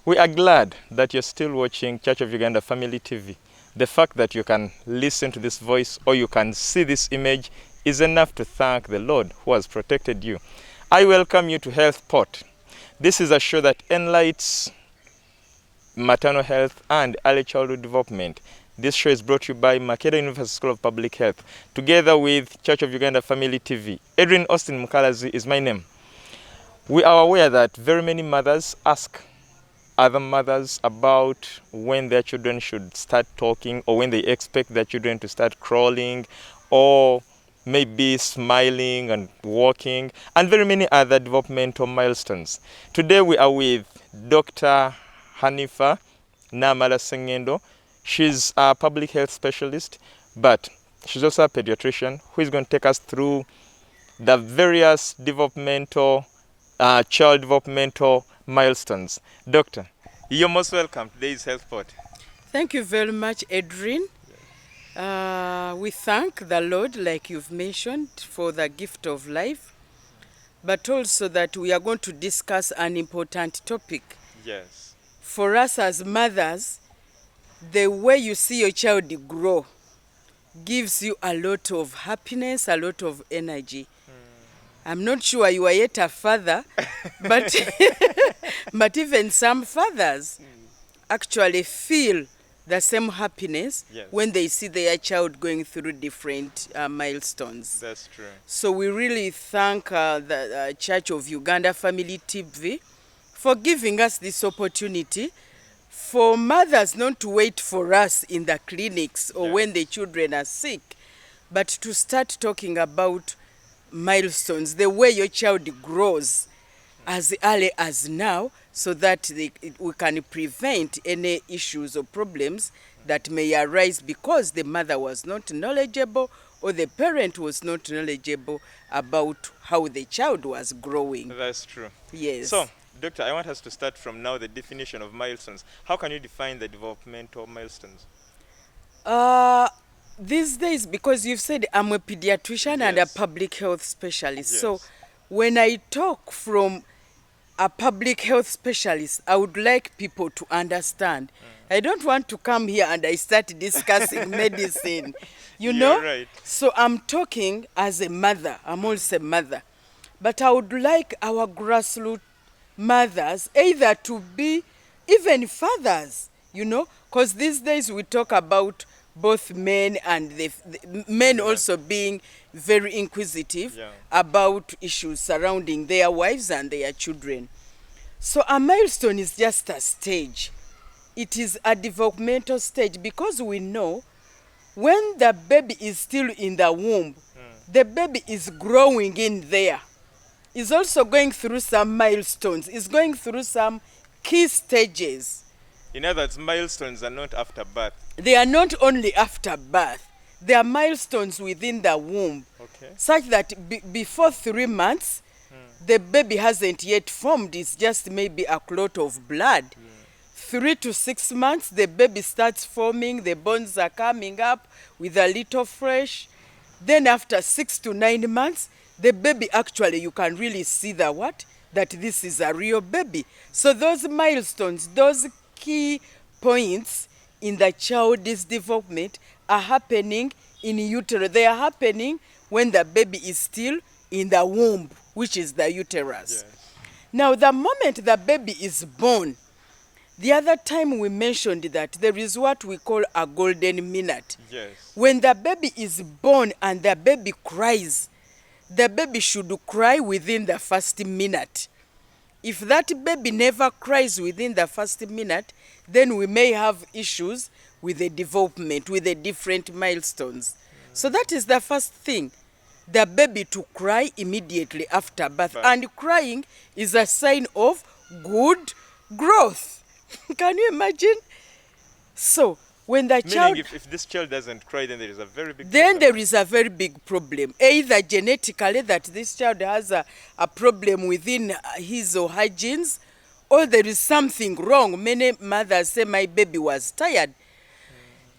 We are glad that you're still watching Church of Uganda Family TV. The fact that you can listen to this voice or you can see this image is enough to thank the Lord who has protected you. I welcome you to Health Pot. This is a show that enlightens maternal health and early childhood development. This show is brought to you by Makerere University School of Public Health, together with Church of Uganda Family TV. Edrine Osteen Mukalazi is my name. We are aware that very many mothers ask other mothers about when their children should start talking or when they expect their children to start crawling or maybe smiling and walking and very many other developmental milestones. Today we are with Dr. Hanifa Sengendo. She's a public health specialist, but she's also a pediatrician who is going to take us through the various developmental, child developmental milestones. Doctor, you're most welcome. Today is Health Pot. Thank you very much, Edrine. We thank the Lord, like you've mentioned, for the gift of life, but also that we are going to discuss an important topic. Yes. For us as mothers, the way you see your child grow gives you a lot of happiness, a lot of energy. I'm not sure you are yet a father, but, but even some fathers actually feel the same happiness when they see their child going through different milestones. That's true. So we really thank the Church of Uganda Family TV for giving us this opportunity for mothers not to wait for us in the clinics or when the children are sick, but to start talking about milestones, the way your child grows as early as now, so that we can prevent any issues or problems that may arise because the mother was not knowledgeable or the parent was not knowledgeable about how the child was growing. That's true. Yes. So, Doctor, I want us to start from now the definition of milestones. How can you define the developmental milestones? These days, because you've said I'm a pediatrician and a public health specialist, so when I talk from a public health specialist, I would like people to understand. I don't want to come here and I start discussing medicine, you know? Right. So I'm talking as a mother. I'm also a mother. But I would like our grassroots mothers either to be even fathers, you know? Because these days we talk about both men and the men also being very inquisitive about issues surrounding their wives and their children. So a milestone is just a stage. It is a developmental stage because we know when the baby is still in the womb, the baby is growing in there. Is also going through some milestones. Is going through some key stages. In other words, milestones are not after birth. They are not only after birth. They are milestones within the womb. Okay. Such that before 3 months, the baby hasn't yet formed. It's just maybe a clot of blood. 3 to 6 months, the baby starts forming. The bones are coming up with a little flesh. Then after 6 to 9 months, the baby actually, you can really see that this is a real baby. So those milestones, those key points in the child's development are happening in utero. They are happening when the baby is still in the womb, which is the uterus. Now, the moment the baby is born, the other time we mentioned that there is what we call a golden minute. When the baby is born and the baby cries, the baby should cry within the first minute. If that baby never cries within the first minute, then we may have issues with the development, with the different milestones. So that is the first thing, the baby to cry immediately after birth. And crying is a sign of good growth. Can you imagine? So, when the child... if this child doesn't cry, then there is a very big problem. There is a very big problem. Either genetically that this child has a problem within his or her genes, or there is something wrong. Many mothers say, my baby was tired.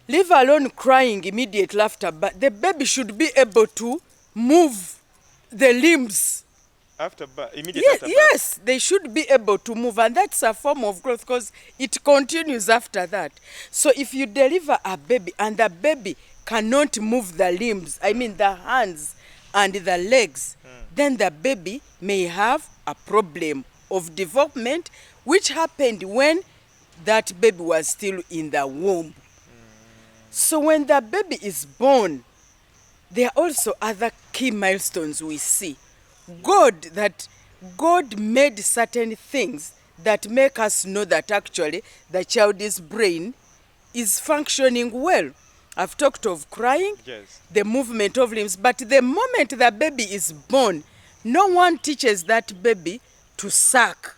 Leave alone crying immediately after, but the baby should be able to move the limbs Immediate Yes, after birth? yes, they should be able to move, and that's a form of growth because it continues after that. So if you deliver a baby and the baby cannot move the limbs, I mean the hands and the legs, then the baby may have a problem of development, which happened when that baby was still in the womb. So when the baby is born, there are also other key milestones we see. God made certain things that make us know that actually the child's brain is functioning well. I've talked of crying, Yes. the movement of limbs, but the moment the baby is born, no one teaches that baby to suck.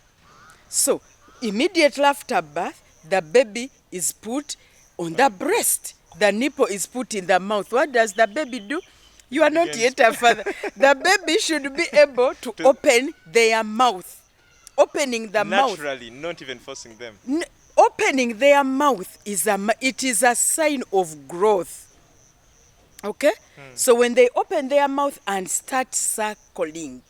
So immediately after birth, the baby is put on the breast. The nipple is put in the mouth. What does the baby do? You are not yet a father. The baby should be able to open their mouth. Opening the mouth. Naturally, not even forcing them. Opening their mouth is a sign of growth. Okay? So when they open their mouth and start sucking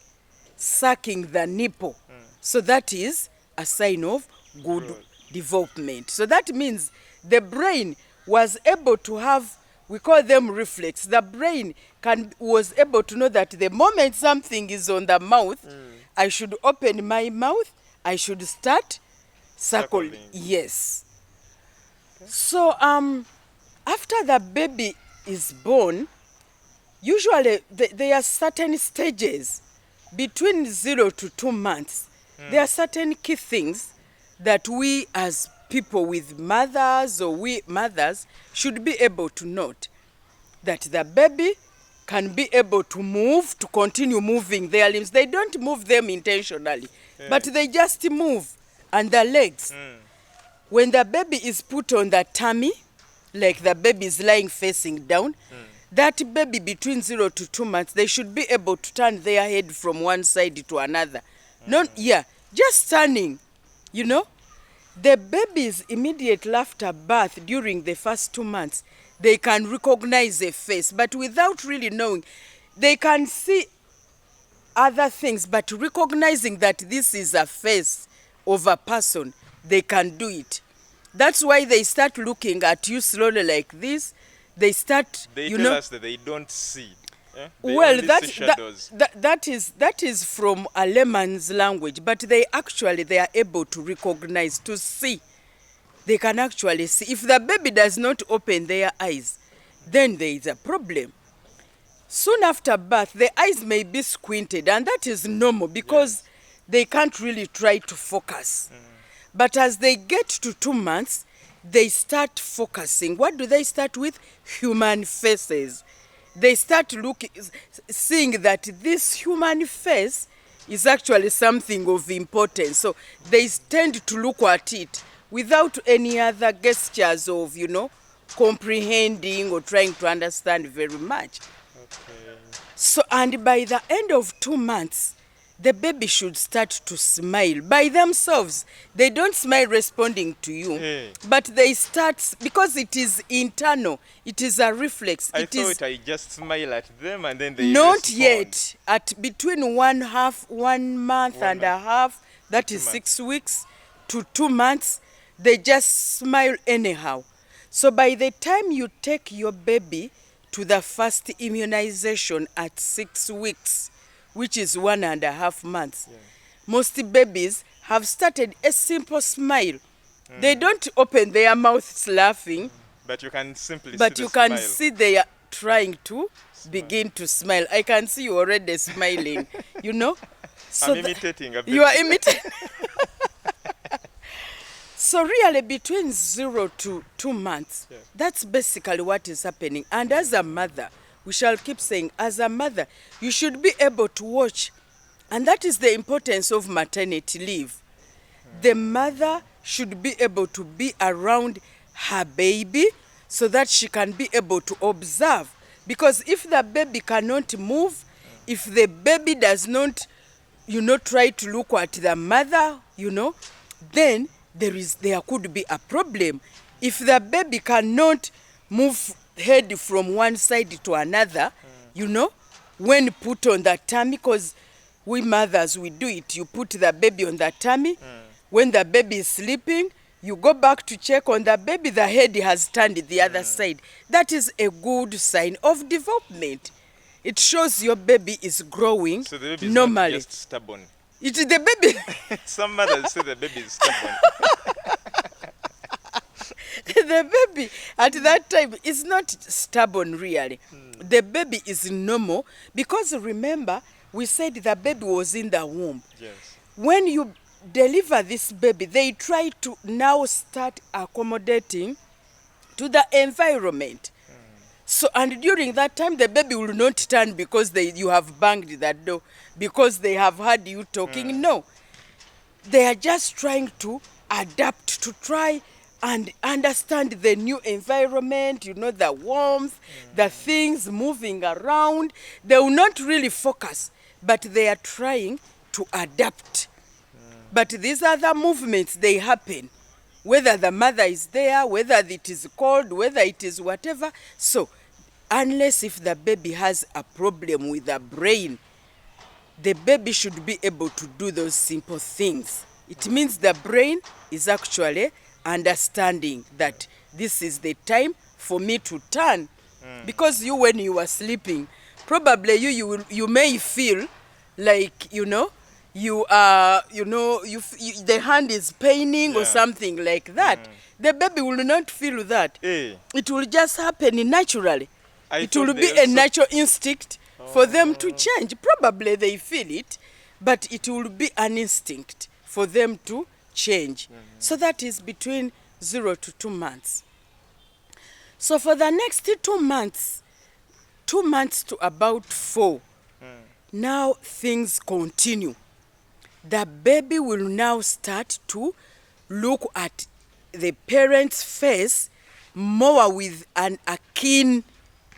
the nipple, so that is a sign of good development. So that means the brain was able to have, we call them reflex. The brain was able to know that the moment something is on the mouth, I should open my mouth, I should start suckling. Yes. Okay. So after the baby is born, usually there are certain stages between 0 to 2 months. There are certain key things that we as people with mothers or we mothers should be able to note. That the baby can be able to move, to continue moving their limbs. They don't move them intentionally, but they just move. And the legs. When the baby is put on the tummy, like the baby is lying facing down, that baby between 0 to 2 months, they should be able to turn their head from one side to another. Just turning, you know. The babies immediately after birth, during the first 2 months, they can recognize a face, but without really knowing, they can see other things, but recognizing that this is a face of a person, they can do it. That's why they start looking at you slowly like this. They tell us that they don't see. Well, that is from a layman's language, but they are able to recognize, to see. They can actually see. If the baby does not open their eyes, then there is a problem. Soon after birth, the eyes may be squinted, and that is normal because they can't really try to focus. But as they get to 2 months, they start focusing. What do they start with? Human faces. They start seeing that this human face is actually something of importance. So they tend to look at it without any other gestures of, comprehending or trying to understand very much. Okay. So, and by the end of 2 months, the baby should start to smile by themselves. They don't smile responding to you, but they start, because it is internal. It is a reflex. I thought I just smile at them and then they not respond. Yet. At between 1 month and a half, that is 6 weeks, to 2 months, they just smile anyhow. So by the time you take your baby to the first immunization at 6 weeks, which is 1.5 months, most babies have started a simple smile. They don't open their mouths laughing, but you can simply see they are trying to begin to smile. I can see you already smiling, So I'm imitating a bit. You are imitating. So really between 0 to 2 months, that's basically what is happening. And as a mother, we shall keep saying, as a mother, you should be able to watch. And that is the importance of maternity leave. The mother should be able to be around her baby so that she can be able to observe. Because if the baby cannot move, if the baby does not, try to look at the mother, then there could be a problem. If the baby cannot move head from one side to another, when put on the tummy, because We mothers, we do it. You put the baby on the tummy. When the baby is sleeping, you go back to check on the baby. The head has turned the other side. That is a good sign of development. It shows your baby is growing So the baby is normally. not just stubborn. It is the baby. Some mothers say the baby is stubborn. The baby at that time is not stubborn really. The baby is normal because remember we said the baby was in the womb. Yes. When you deliver this baby, they try to now start accommodating to the environment. So, and during that time, the baby will not turn because you have banged that door, because they have heard you talking. No. They are just trying to adapt, to try and understand the new environment, you know, the warmth, the things moving around. They will not really focus, but they are trying to adapt. But these other movements, they happen, whether the mother is there, whether it is cold, whether it is whatever. So, unless if the baby has a problem with the brain, the baby should be able to do those simple things. It means the brain is actually understanding that this is the time for me to turn. Because you, when you are sleeping, probably you may feel like, you know, you are, you know, the hand is paining or something like that. The baby will not feel that. It will just happen naturally. It will be a natural instinct for them to change. Probably they feel it, but it will be an instinct for them to change. So that is between 0 to 2 months. So for the next 2 months, 2 months to about 4, now things continue. The baby will now start to look at the parent's face more with a keen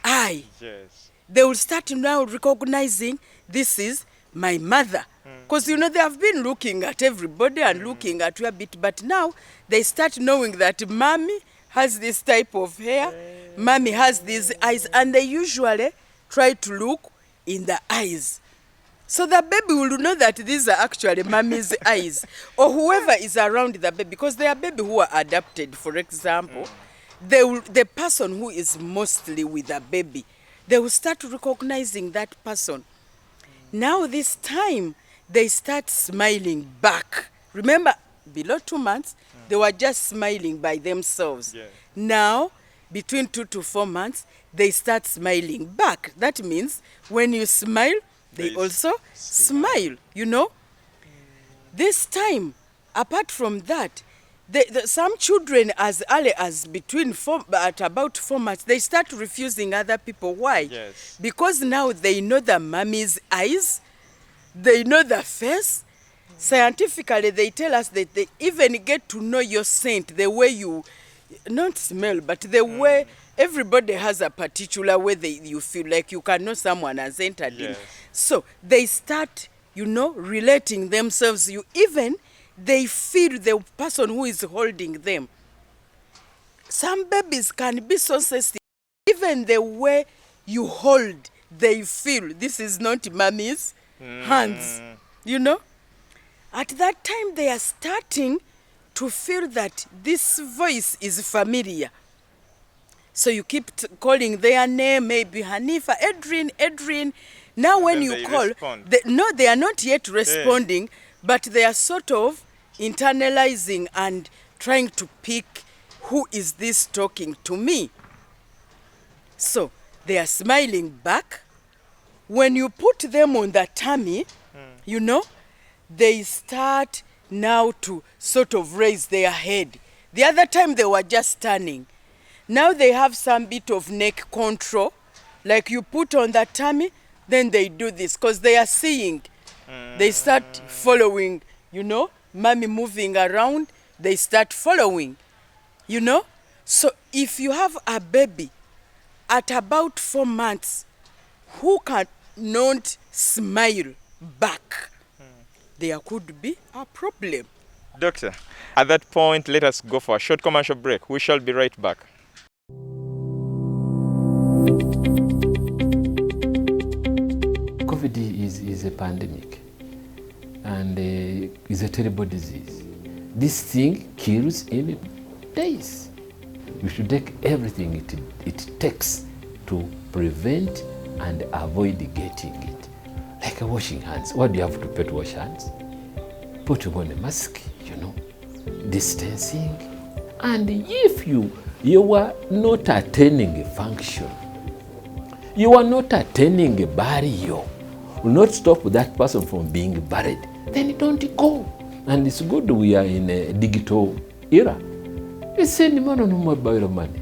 eye. Yes. They will start now recognizing this is my mother. Because, you know, they have been looking at everybody and looking at you a bit, but now they start knowing that mommy has this type of hair, mommy has these eyes, and they usually try to look in the eyes. So the baby will know that these are actually mommy's eyes, or whoever is around the baby, because they are baby who are adopted, for example. The person who is mostly with the baby, they will start recognizing that person. Now this time, they start smiling back. Remember, below 2 months, they were just smiling by themselves. Yeah. Now, between 2 to 4 months, they start smiling back. That means when you smile, they also smile, you know. This time, apart from that, some children as early as at about 4 months, they start refusing other people. Why? Yes. Because now they know the mommy's eyes, they know the face. Scientifically, they tell us that they even get to know your scent, the way you, not smell, but the way everybody has a particular way you feel like you can know someone has entered in. So they start, you know, relating themselves. Even they feel the person who is holding them. Some babies can be so sensitive. Even the way you hold, they feel this is not mommy's hands, you know. At that time, they are starting to feel that this voice is familiar. So you keep calling their name, maybe Hanifa, Edrine. Now when you call, they are not yet responding, but they are sort of internalizing and trying to pick who is this talking to me. So they are smiling back. When you put them on the tummy, you know, they start now to sort of raise their head. The other time they were just standing. Now they have some bit of neck control. Like you put on the tummy, then they do this because they are seeing. They start following, you know, mommy moving around, they start following, you know. So if you have a baby at about 4 months who cannot smile back, there could be a problem. Doctor, at that point, let us go for a short commercial break. We shall be right back. COVID is a pandemic. and it's a terrible disease. This thing kills in days. We should take everything it takes to prevent and avoid getting it. Like washing hands. What do you have to prepare to wash hands? Putting on a mask, distancing. And if you are not attending a function, you are not attending a burial, will not stop that person from being buried, then don't go. And it's good we are in a digital era. We send mobile money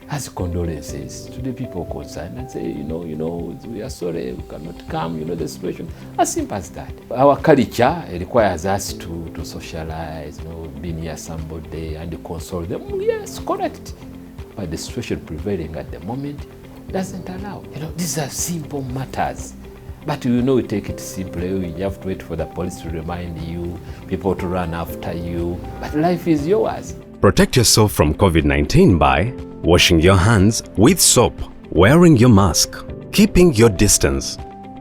as condolences to the people concerned and say, we are sorry, we cannot come, the situation. As simple as that. Our culture requires us to socialize, be near somebody and console them. Yes, correct. But the situation prevailing at the moment doesn't allow. These are simple matters. But we take it simply. You have to wait for the police to remind you, people to run after you. But life is yours. Protect yourself from COVID-19 by washing your hands with soap, wearing your mask, keeping your distance,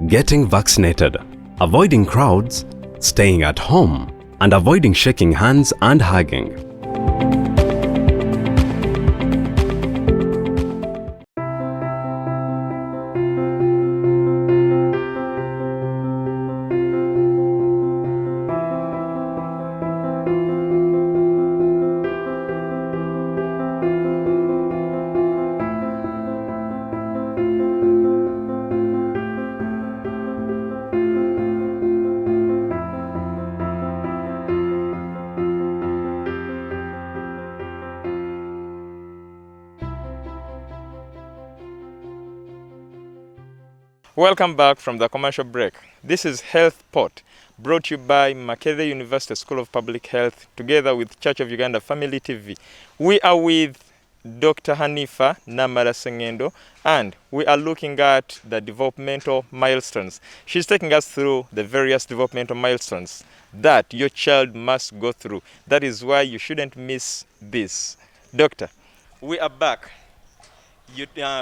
getting vaccinated, avoiding crowds, staying at home, and avoiding shaking hands and hugging. Welcome back from the commercial break. This is Health Pot, brought to you by Makerere University School of Public Health, together with Church of Uganda Family TV. We are with Dr. Hanifa Sengendo, and we are looking at the developmental milestones. She's taking us through the various developmental milestones that your child must go through. That is why you shouldn't miss this. Doctor, we are back.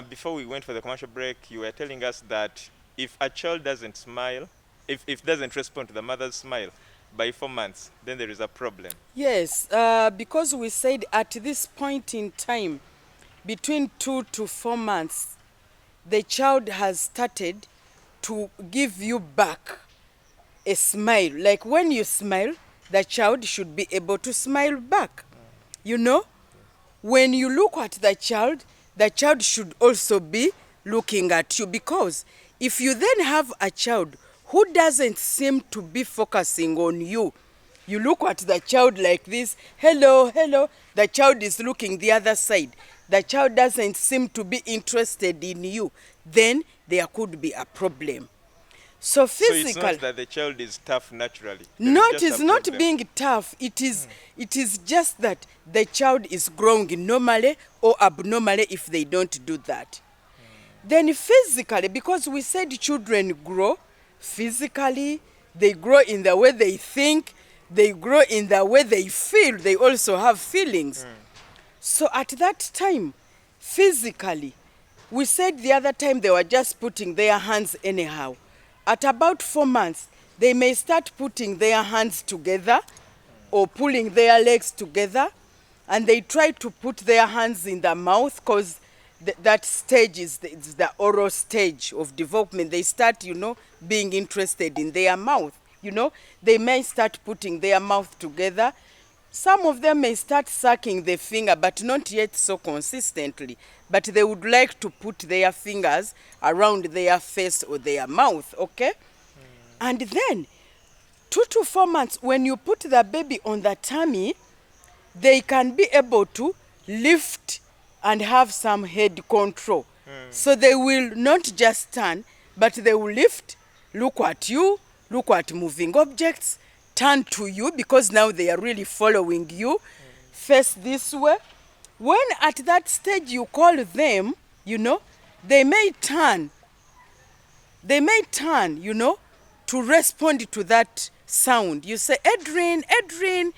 Before we went for the commercial break, you were telling us that if a child doesn't smile, if doesn't respond to the mother's smile by 4 months, then there is a problem. Yes, because we said at this point in time, between 2 to 4 months, the child has started to give you back a smile. Like when you smile, the child should be able to smile back. When you look at the child should also be looking at you, because if you then have a child who doesn't seem to be focusing on you, you look at the child like this, hello, the child is looking the other side, the child doesn't seem to be interested in you, then there could be a problem. So physical. So it's not that the child is tough naturally. No, it is not being tough. It is just that the child is growing normally or abnormally if they don't do that. Then physically, because we said children grow physically, they grow in the way they think, they grow in the way they feel, they also have feelings. So at that time, physically, we said the other time they were just putting their hands anyhow. At about 4 months, they may start putting their hands together or pulling their legs together, and they try to put their hands in the mouth, because that stage is the oral stage of development. They start, being interested in their mouth. They may start putting their mouth together. Some of them may start sucking the finger, but not yet so consistently. But they would like to put their fingers around their face or their mouth, okay? And then, 2 to 4 months, when you put the baby on the tummy, they can be able to lift and have some head control. So they will not just turn, but they will lift, look at you, look at moving objects, turn to you, because now they are really following you, face this way. When at that stage you call them, they may turn, to respond to that sound. You say, Edrine,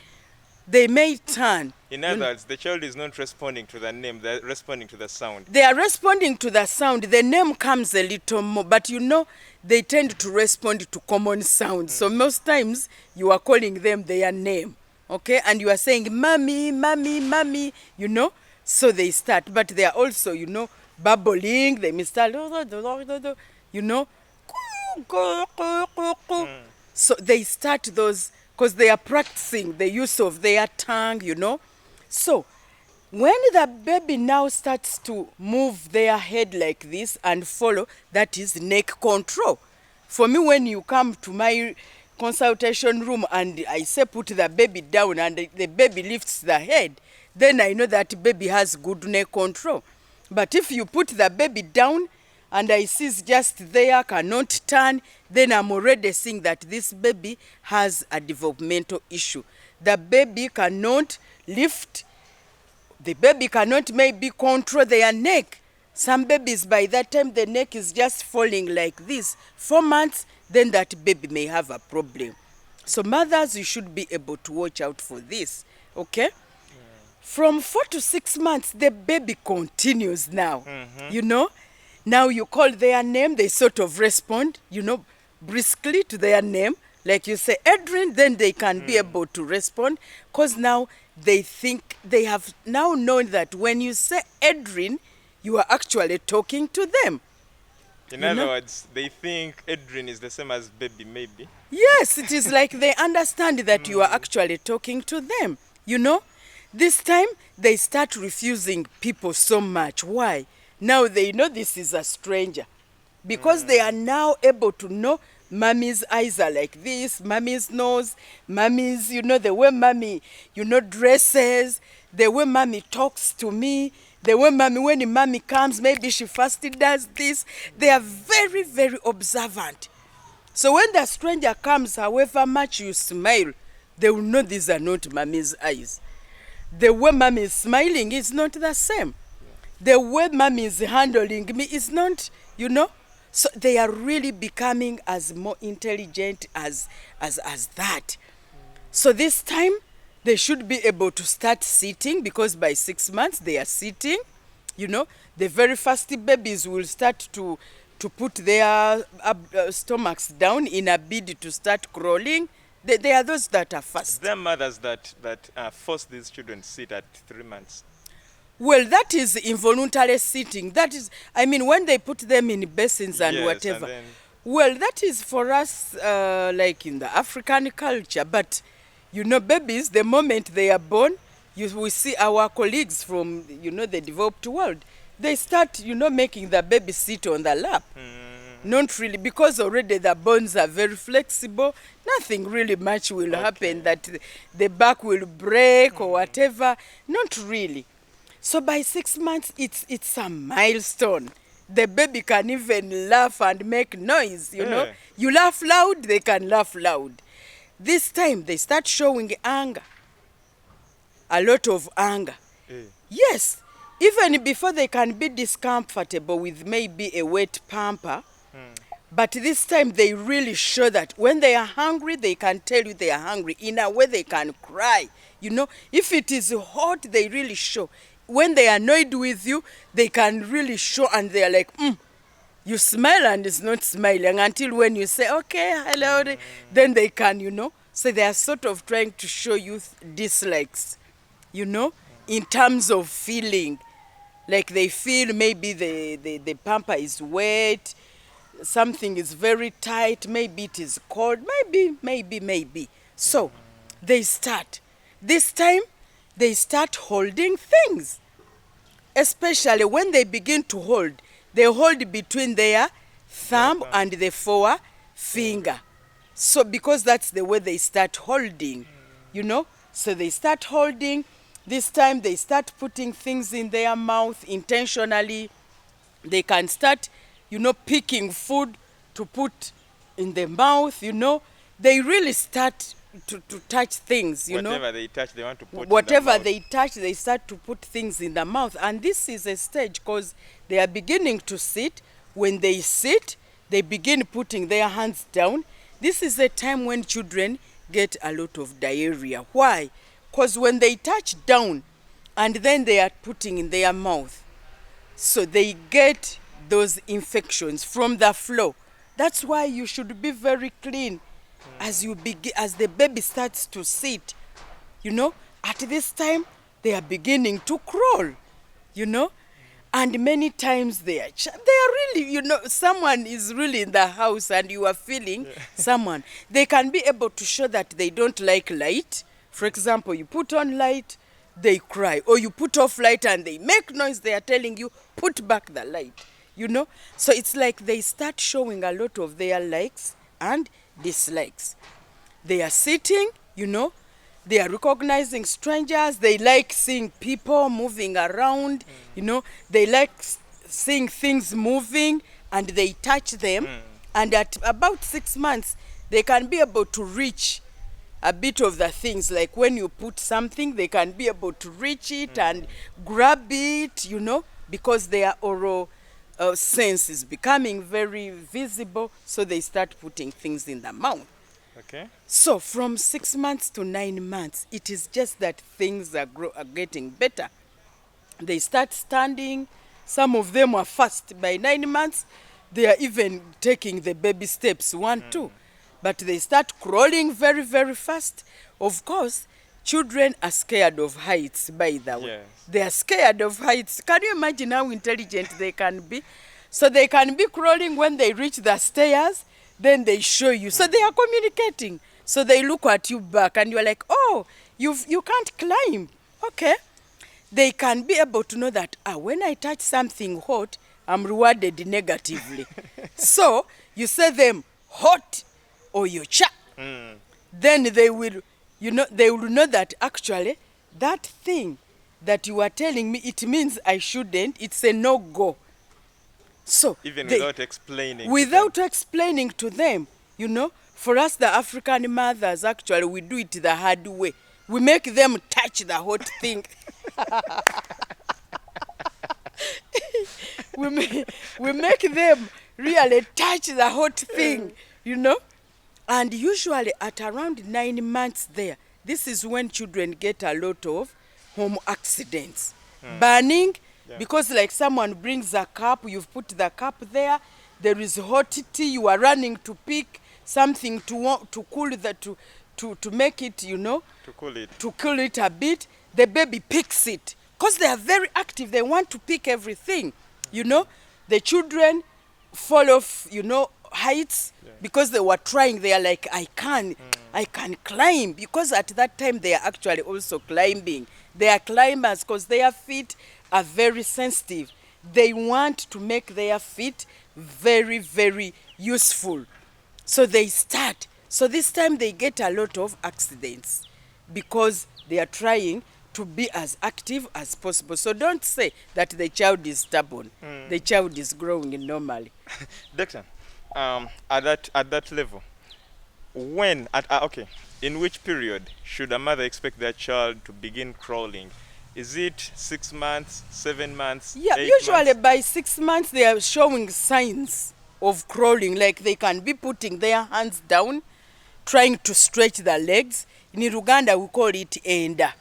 they may turn. In other words, the child is not responding to the name, they're responding to the sound. They are responding to the sound. The name comes a little more, but they tend to respond to common sounds. So most times you are calling them their name, okay? And you are saying, mommy, mommy, mommy, So they start, but they are also, babbling. They may start, So they start those, because they are practicing the use of their tongue, So when the baby now starts to move their head like this and follow, that is neck control. For me, when you come to my consultation room and I say put the baby down and the baby lifts the head, then I know that baby has good neck control. But if you put the baby down and I see it's just there, cannot turn, then I'm already seeing that this baby has a developmental issue. The baby cannot lift, the baby cannot maybe control their neck. Some babies, by that time, the neck is just falling like this. 4 months, then that baby may have a problem. So mothers, you should be able to watch out for this, okay? From 4 to 6 months, the baby continues now, Now you call their name, they sort of respond, briskly to their name. Like you say, Edrine, then they can be able to respond, because now they think, they have now known that when you say Edrine, you are actually talking to them. In other words, they think Edrine is the same as baby, maybe. Yes, it is like they understand that you are actually talking to them, This time, they start refusing people so much. Why? Now they know this is a stranger. Because they are now able to know mommy's eyes are like this, mommy's nose, mommy's, the way mommy, dresses, the way mommy talks to me, the way mommy, when mommy comes, maybe she first does this. They are very, very observant. So when the stranger comes, however much you smile, they will know these are not mommy's eyes. The way mommy is smiling is not the same. The way mommy is handling me is not, So they are really becoming as more intelligent as that. So this time, they should be able to start sitting, because by 6 months they are sitting. The very first babies will start to put their stomachs down in a bid to start crawling. They are those that are fast. There are mothers that force these children to sit at 3 months. Well, that is involuntary sitting. That is, when they put them in basins and whatever. And well, that is for us, like in the African culture. But, babies, the moment they are born, we see our colleagues from, the developed world. They start, making the baby sit on the lap. Not really, because already the bones are very flexible. Nothing really much will happen that the back will break or whatever. Not really. So by 6 months, it's a milestone. The baby can even laugh and make noise, You laugh loud, they can laugh loud. This time, they start showing anger. A lot of anger. Yes. Even before they can be discomfortable with maybe a wet pamper, but this time they really show that when they are hungry, they can tell you they are hungry. In a way, they can cry. If it is hot, they really show. When they are annoyed with you, they can really show, and they are like, You smile and it's not smiling until when you say, okay, hello, then they can, So they are sort of trying to show you dislikes, in terms of feeling. Like they feel maybe the pamper is wet, something is very tight, maybe it is cold, maybe. So they start. This time, they start holding things. Especially when they begin to hold, they hold between their thumb and the forefinger. So because that's the way they start holding, So they start holding. This time they start putting things in their mouth intentionally. They can start, picking food to put in the mouth, They really start to touch things, Whatever they touch, they want to put Whatever in the they touch, they start to put things in the mouth. And this is a stage because they are beginning to sit. When they sit, they begin putting their hands down. This is a time when children get a lot of diarrhea. Why? Because when they touch down and then they are putting in their mouth, so they get those infections from the floor. That's why you should be very clean as the baby starts to sit. You know, at this time they are beginning to crawl. You know, and many times they are really, you know, someone is really in the house and you are feeling someone. They can be able to show that they don't like light. For example, you put on light, they cry, or you put off light and they make noise. They are telling you, put back the light, you know. So it's like they start showing a lot of their likes and dislikes. They are sitting, you know, they are recognizing strangers. They like seeing people moving around, you know. They like seeing things moving and they touch them. And at about 6 months, they can be able to reach a bit of the things. Like when you put something, they can be able to reach it and grab it, you know, because their oral sense is becoming very visible. So they start putting things in the mouth. Okay. So from 6 months to 9 months, it is just that things are getting better. They start standing. Some of them are fast. By 9 months, they are even taking the baby steps, 1, 2. But they start crawling very, very fast. Of course, children are scared of heights, by the way. Yes. They are scared of heights. Can you imagine how intelligent they can be? So they can be crawling. When they reach the stairs, then they show you. So they are communicating. So they look at you back and you're like, oh, you can't climb. Okay. They can be able to know that when I touch something hot, I'm rewarded negatively. So you say them hot or you cha. Then they will, you know, they will know that actually that thing that you are telling me, it means I shouldn't. It's a no-go. So Even without explaining. Without explaining to them, you know, for us the African mothers, actually, we do it the hard way. We make them touch the hot thing. we make them really touch the hot thing, you know. And usually at around 9 months there, this is when children get a lot of home accidents. Burning, because like someone brings a cup, you've put the cup there, there is hot tea, you are running to pick something to cool that, to make it, you know, to cool it a bit. The baby picks it because they are very active. They want to pick everything, you know. The children fall off, you know, heights because they were trying. They are like, I can climb, because at that time they are actually also climbing. They are climbers because their feet are very sensitive. They want to make their feet very, very useful. So they start. So this time they get a lot of accidents because they are trying to be as active as possible. So don't say that the child is stubborn. The child is growing normally. Doctor, at that level, in which period should a mother expect their child to begin crawling? Is it 6 months, 7 months? Yeah, 8 usually months? by 6 months they are showing signs of crawling, like they can be putting their hands down, trying to stretch their legs. In Uganda we call it enda.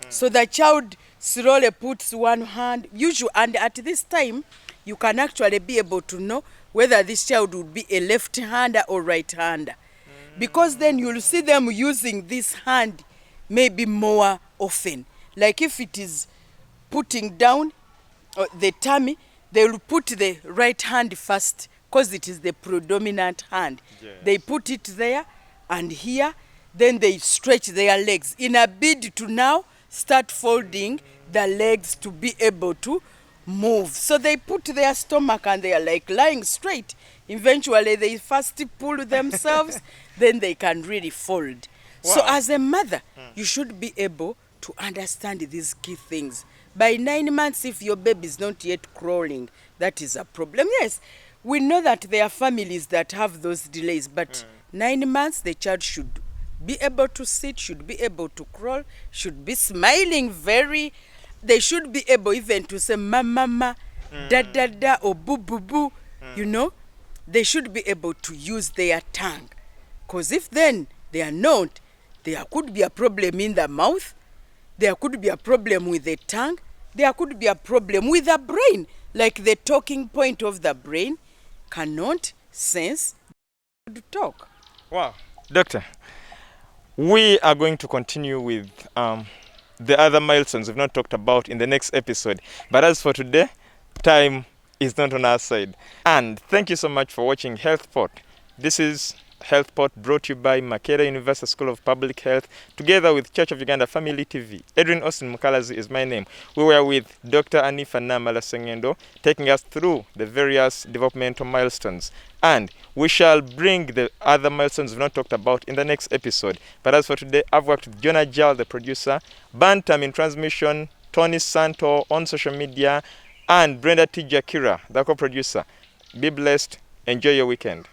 So the child slowly puts one hand, usually, and at this time you can actually be able to know whether this child would be a left-hander or right-hander. Because then you'll see them using this hand maybe more often. Like if it is putting down the tummy, they will put the right hand first because it is the predominant hand. Yes. They put it there and here, then they stretch their legs in a bid to now start folding the legs to be able to move. So they put their stomach and they are like lying straight. Eventually they first pull themselves, then they can really fold. Wow. So as a mother, you should be able to understand these key things. By 9 months, if your baby is not yet crawling, that is a problem. Yes, we know that there are families that have those delays, but 9 months, the child should be able to sit, should be able to crawl, should be smiling very. They should be able even to say mama, da da da, or boo boo boo, you know. They should be able to use their tongue. Because if then they are not, there could be a problem in the mouth. There could be a problem with the tongue. There could be a problem with the brain, like the talking point of the brain cannot sense to talk. Wow. Doctor, we are going to continue with the other milestones we've not talked about in the next episode. But as for today, time is not on our side. And thank you so much for watching HealthPort. This is HealthPort brought to you by Makerere University School of Public Health together with Church of Uganda Family TV. Edrine Osteen Mukalazi is my name. We were with Dr. Hanifa Sengendo taking us through the various developmental milestones. And we shall bring the other milestones we've not talked about in the next episode. But as for today, I've worked with Jonah Jal, the producer, Bantam in transmission, Tony Santo on social media, and Brenda Tijakira, the co-producer. Be blessed. Enjoy your weekend.